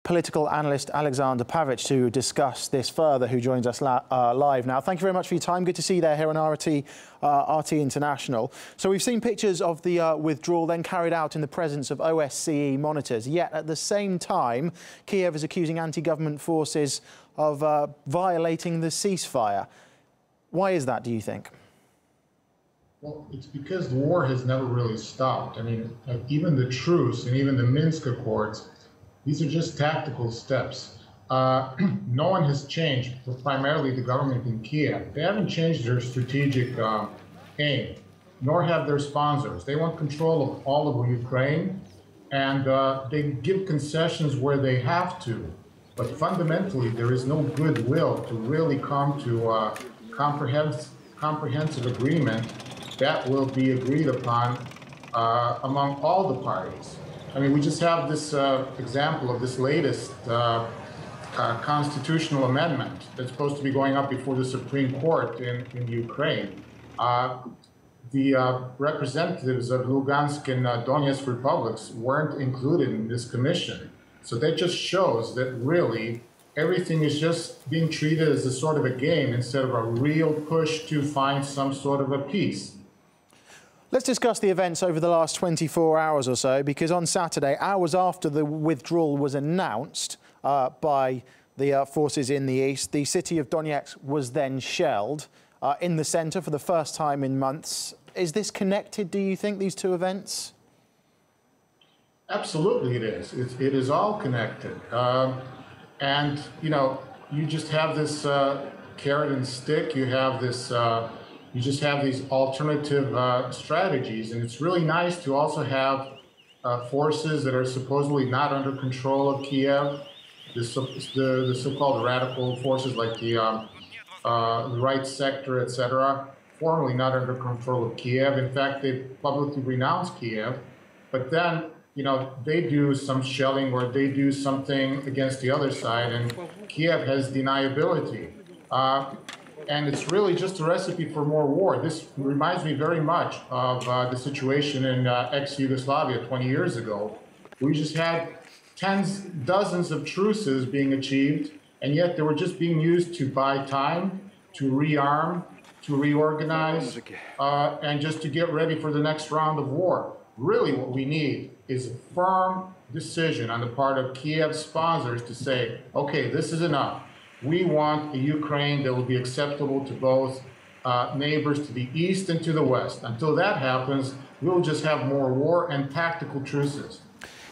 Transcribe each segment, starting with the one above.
political analyst Alexanдар Pavиć to discuss this further, who joins us live now. Thank you very much for your time. Good to see you there here on RT International. So we've seen pictures of the withdrawal then carried out in the presence of OSCE monitors. Yet at the same time, Kiev is accusing anti-government forces of violating the ceasefire. Why is that, do you think? Well, it's because the war has never really stopped. I mean, even the truce and even the Minsk Accords, these are just tactical steps. No one has changed, but primarily the government in Kiev. They haven't changed their strategic aim, nor have their sponsors. They want control of all of Ukraine, and they give concessions where they have to. But fundamentally, there is no goodwill to really come to a comprehensive agreement that will be agreed upon among all the parties. I mean, we just have this example of this latest constitutional amendment that's supposed to be going up before the Supreme Court in Ukraine. The representatives of Lugansk and Donetsk republics weren't included in this commission. So that just shows that really everything is just being treated as a sort of a game instead of a real push to find some sort of a peace. Let's discuss the events over the last 24 hours or so, because on Saturday, hours after the withdrawal was announced by the forces in the east, the city of Donetsk was then shelled in the centre for the first time in months. Is this connected, do you think, these two events? Absolutely it is. It is all connected. And, you know, you just have this carrot and stick. You have this... You just have these alternative strategies, and it's really nice to also have forces that are supposedly not under control of Kiev, the so-called radical forces like the right sector, etc., formerly not under control of Kiev. In fact, they publicly renounced Kiev, but then, you know, they do some shelling or they do something against the other side, and Kiev has deniability. And it's really just a recipe for more war. This reminds me very much of the situation in ex-Yugoslavia 20 years ago. We just had dozens of truces being achieved, and yet they were just being used to buy time, to rearm, to reorganize, and just to get ready for the next round of war. Really what we need is a firm decision on the part of Kiev sponsors to say, okay, this is enough. We want a Ukraine that will be acceptable to both neighbors to the east and to the west. Until that happens, we'll just have more war and tactical truces.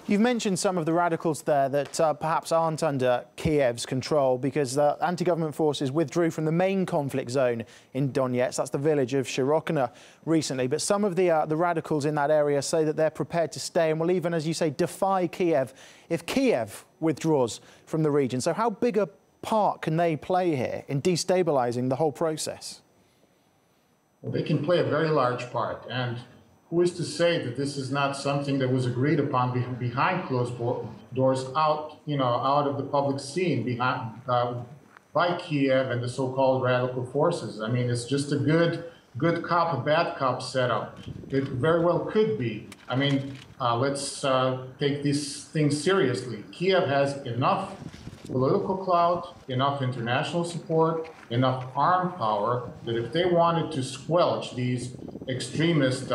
You've mentioned some of the radicals there that perhaps aren't under Kiev's control because the anti-government forces withdrew from the main conflict zone in Donetsk. That's the village of Shirokina recently. But some of the radicals in that area say that they're prepared to stay and will even, as you say, defy Kiev if Kiev withdraws from the region. So how big a part can they play here in destabilizing the whole process? Well, they can play a very large part, and who is to say that this is not something that was agreed upon behind closed doors, out of the public scene, by Kiev and the so-called radical forces? I mean, it's just a good cop, a bad cop setup. It very well could be. I mean, let's take these things seriously. Kiev has enough political clout, enough international support, enough armed power that if they wanted to squelch these extremist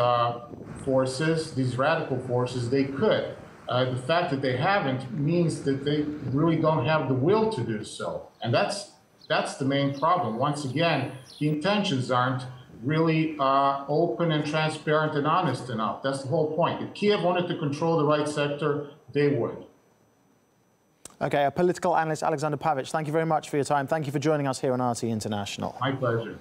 forces, these radical forces, they could. The fact that they haven't means that they really don't have the will to do so. And that's the main problem. Once again, the intentions aren't really open and transparent and honest enough. That's the whole point. If Kiev wanted to control the right sector, they would. Okay, political analyst Alexanдар Pavиć, thank you very much for your time. Thank you for joining us here on RT International. My pleasure.